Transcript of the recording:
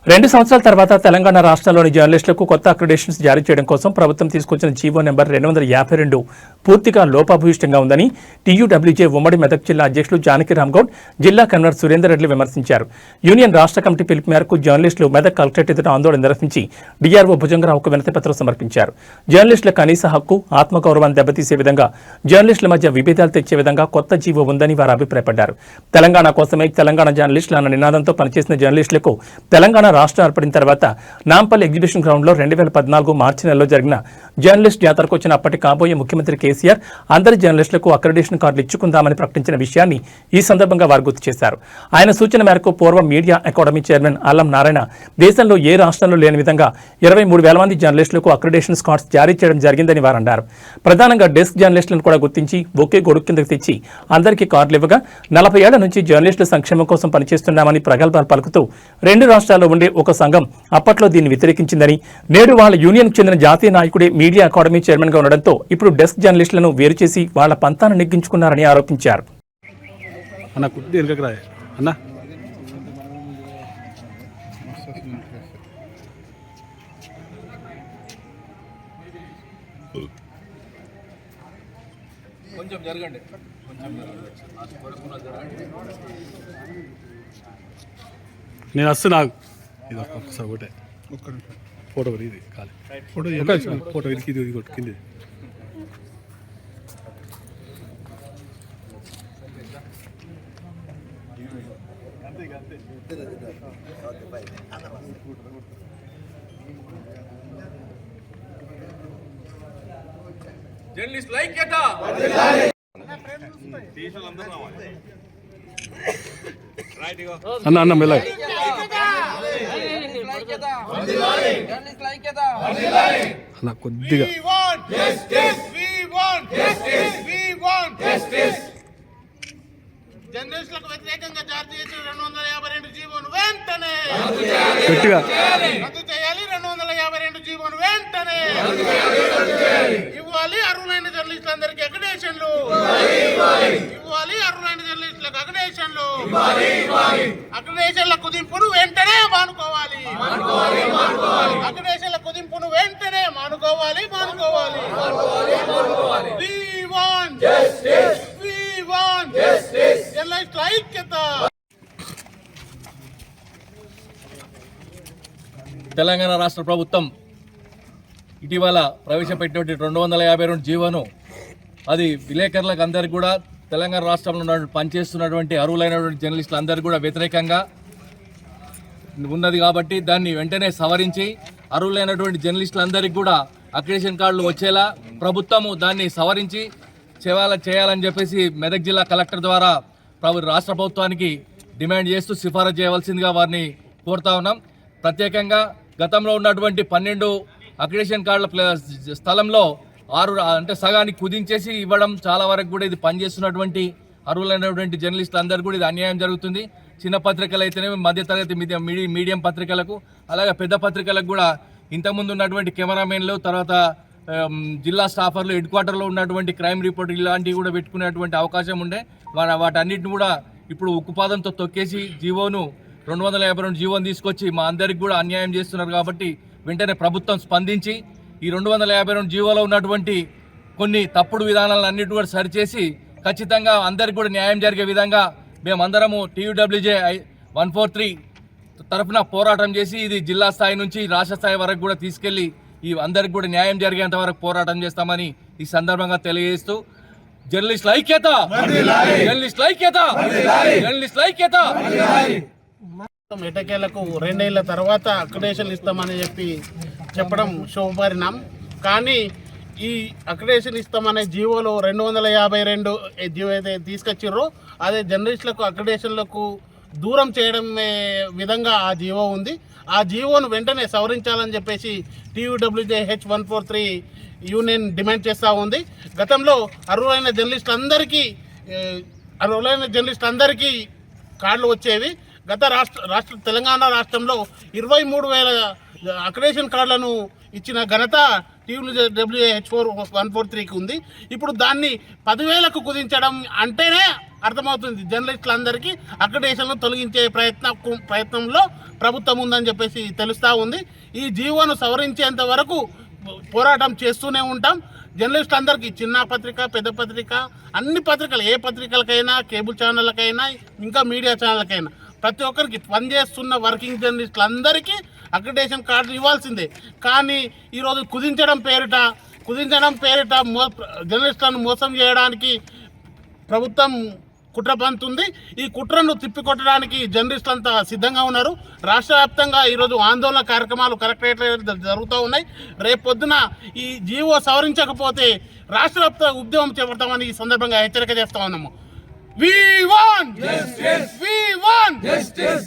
2 సంవత్సరాల తర్వాత తెలంగాణ రాష్ట్రంలోని జర్నలిస్టులకు కొత్త అక్రిడేషన్స్ జారీ చేయడం కోసం ప్రభుత్వం తీసుకొచ్చిన జీవో నెంబర్ 252 పూర్తిగా లోపభూయిష్టంగా ఉందని టీయూడబ్ల్యూజే ఉమ్మడి మెదక్ జిల్లా అధ్యక్షులు జానకి రామ్గౌడ్, జిల్లా కన్వీనర్ సురేందర్ రెడ్డి విమర్శించారు. యూనియన్ రాష్ట్ర కమిటీ పిలుపు మేరకు జర్నలిస్టులు మెదక్ కలెక్టరేట్ ఎదుట ఆందోళన నిర్వహించి డీఆర్ఓ భుజంగరావుకు వినతిపత్రం సమర్పించారు. జర్నలిస్టుల కనీస హక్కు, ఆత్మగౌరవాన్ని దెబ్బతీసే విధంగా, జర్నలిస్టుల మధ్య విభేదాలు తెచ్చే విధంగా కొత్త జీవో ఉందని వారు అభిప్రాయపడ్డారు. తెలంగాణ కోసమే తెలంగాణ జర్నలిస్టులు అన్న నినాదంతో పనిచేసిన జర్నలిస్టులకు తెలంగాణ రాష్ట్రం ఏర్పడిన తర్వాత నాంపల్లి ఎగ్జిబిషన్ గ్రౌండ్లో 2014 మార్చి నెలలో జరిగిన జర్నలిస్ట్ జాతరకు వచ్చిన అప్పటి కాబోయే ముఖ్యమంత్రి కేసీఆర్ అందరి జర్నలిస్టులకు అక్రిడేషన్ కార్డులు ఇచ్చుకుందామని ప్రకటించిన విషయాన్ని ఈ సందర్భంగా వారు గుర్తు చేశారు. ఆయన సూచన మేరకు పూర్వ మీడియా అకాడమీ చైర్మన్ అల్లం నారాయణ దేశంలో ఏ రాష్ట్రంలో లేని విధంగా 23,000 మంది జర్నలిస్టులకు అక్రిడేషన్ కార్డ్స్ జారీ చేయడం జరిగిందని వారు అన్నారు. ప్రధానంగా డెస్క్ జర్నలిస్టులను కూడా గుర్తించి ఒకే గొడుగు కిందకు తెచ్చి అందరికీ కార్డులు ఇవ్వగా 40 ఏళ్ల నుంచి జర్నలిస్టుల సంక్షేమం కోసం పనిచేస్తున్నామని ప్రగల్భాలు పలుకుతూ 2 రాష్ట్రాల్లో ఉండే ఒక సంఘం అప్పట్లో దీన్ని వ్యతిరేకించిందని, నేడు వాళ్ళ యూనియన్కు చెందిన జాతీయ నాయకుడే మీడియా అకాడమీ చైర్మన్గా ఉండడంతో ఇప్పుడు డెస్క్ జర్నలిస్టులను వేరు చేసి వాళ్ల పంతాను నెగ్గించుకున్నారని ఆరోపించారు. నేను వస్తున్నా ఇది ఒక్కసారి ఒకటే ఫోటో ఇది కాలే ఫోటో ఇది కొట్టుకుంది. జర్నలిస్ట్ ఐక్యత అన్న మెల్ల అలా కొద్దిగా జర్నలిస్టులకు వ్యతిరేకంగా జారీ చేసిన 252 జీవోను వెంటనే గట్టిగా రద్దు చేయాలి. 252 జీవోను వెంటనే ఇవ్వాలి. అర్హులైన జర్నలిస్టులందరికీ అక్రిడేషన్లు ఇవ్వాలి. అర్హులైన జర్నలిస్టులకు అక్రిడేషన్లు అక్రిడేషన్ల కుదింపును వెంటనే మానుకోవాలి. అక్రిడేషన్ల కుదింపును వెంటనే మానుకోవాలి. We want justice. We want justice. జర్నలిస్టుల ఐక్యత. తెలంగాణ రాష్ట్ర ప్రభుత్వం ఇటీవల ప్రవేశపెట్టినటువంటి 252 జీవోను అది విలేకరులకు అందరికీ కూడా తెలంగాణ రాష్ట్రంలో పనిచేస్తున్నటువంటి అర్హులైనటువంటి జర్నలిస్టులు అందరికీ కూడా వ్యతిరేకంగా ఉన్నది కాబట్టి దాన్ని వెంటనే సవరించి అర్హులైనటువంటి జర్నలిస్టులందరికీ కూడా అక్రిడేషన్ కార్డులు వచ్చేలా ప్రభుత్వము దాన్ని సవరించి చేయాలని చెప్పేసి మెదక్ జిల్లా కలెక్టర్ ద్వారా రాష్ట్ర ప్రభుత్వానికి డిమాండ్ చేస్తూ సిఫారసు చేయవలసిందిగా వారిని కోరుతా ఉన్నాం. ప్రత్యేకంగా గతంలో ఉన్నటువంటి 12 అక్రిడేషన్ కార్డుల స్థలంలో 6 అంటే సగానికి కుదించేసి ఇవ్వడం చాలా వరకు కూడా ఇది పనిచేస్తున్నటువంటి అర్హులైనటువంటి జర్నలిస్టులు అందరూ కూడా ఇది అన్యాయం జరుగుతుంది. చిన్న పత్రికలు అయితేనే మధ్యతరగతి మీడియం పత్రికలకు అలాగే పెద్ద పత్రికలకు కూడా ఇంతకుముందు ఉన్నటువంటి కెమెరామెన్లు తర్వాత జిల్లా స్టాఫర్లు హెడ్ క్వార్టర్లో ఉన్నటువంటి క్రైమ్ రిపోర్ట్ ఇలాంటివి కూడా పెట్టుకునేటువంటి అవకాశం ఉండే వాటన్నిటిని కూడా ఇప్పుడు ఉక్కుపాదంతో తొక్కేసి జీవోను 252 జీవోను తీసుకొచ్చి మా అందరికి కూడా అన్యాయం చేస్తున్నారు. కాబట్టి వెంటనే ప్రభుత్వం స్పందించి ఈ 252 జీవోలో ఉన్నటువంటి కొన్ని తప్పుడు విధానాలను అన్నిటి కూడా సరిచేసి ఖచ్చితంగా అందరికి కూడా న్యాయం జరిగే విధంగా మేమందరము టీయూడబ్ల్యూజే 143 తరఫున పోరాటం చేసి ఇది జిల్లా స్థాయి నుంచి రాష్ట్ర స్థాయి వరకు కూడా తీసుకెళ్లి ఈ అందరికి కూడా న్యాయం జరిగేంత వరకు పోరాటం చేస్తామని ఈ సందర్భంగా తెలియజేస్తూ జర్నలిస్టుల ఐక్యత, జర్నలిస్టుల ఐక్యత, జర్నలిస్టుల ఐక్యత. ఎటకేలకు 2 ఏళ్ల తర్వాత అక్రిడేషన్ ఇస్తామని చెప్పడం శుభపరిణామం. కానీ ఈ అక్రిడేషన్ ఇస్తామనే జీవోలో 252 జీవో అయితే తీసుకొచ్చిర్రో అదే జర్నలిస్టులకు అక్రిడేషన్లకు దూరం చేయడం విధంగా ఆ జీవో ఉంది. ఆ జీవోను వెంటనే సవరించాలని చెప్పేసి టీయూడబ్ల్యూజే H143 యూనియన్ డిమాండ్ చేస్తూ ఉంది. గతంలో అర్హులైన జర్నలిస్టులందరికీ కార్డులు వచ్చేవి. గత రాష్ట్ర తెలంగాణ రాష్ట్రంలో 23,000 అక్రిడేషన్ కార్డులను ఇచ్చిన ఘనత టీయూడబ్ల్యూజే H143కి ఉంది. ఇప్పుడు దాన్ని 10,000కు కుదించడం అంటేనే అర్థమవుతుంది. జర్నలిస్టులందరికీ అక్రిడేషన్లు తొలగించే ప్రయత్నంలో ప్రభుత్వం ఉందని చెప్పేసి తెలుస్తూ ఉంది. ఈ జీవోను సవరించేంత వరకు పోరాటం చేస్తూనే ఉంటాం. జర్నలిస్టులు అందరికీ చిన్న పత్రిక, పెద్ద పత్రిక, అన్ని పత్రికలు, ఏ పత్రికలకైనా, కేబుల్ ఛానళ్ళకైనా, ఇంకా మీడియా ఛానళ్ళకైనా ప్రతి ఒక్కరికి పనిచేస్తున్న వర్కింగ్ జర్నలిస్టులు అందరికీ అక్రిడేషన్ కార్డులు ఇవ్వాల్సిందే. కానీ ఈరోజు కుదించడం పేరిట జర్నలిస్టులను మోసం చేయడానికి ప్రభుత్వం కుట్ర పంతుంది. ఈ కుట్రను తిప్పికొట్టడానికి జర్నలిస్టులు అంతా సిద్ధంగా ఉన్నారు. రాష్ట్ర వ్యాప్తంగా ఈరోజు ఆందోళన కార్యక్రమాలు కలెక్టరేట్ జరుగుతూ ఉన్నాయి. రేపొద్దున ఈ జీవో సవరించకపోతే రాష్ట్ర వ్యాప్త ఉద్యమం చేపడతామని ఈ సందర్భంగా హెచ్చరిక చేస్తా ఉన్నాము. We want justice. We want justice.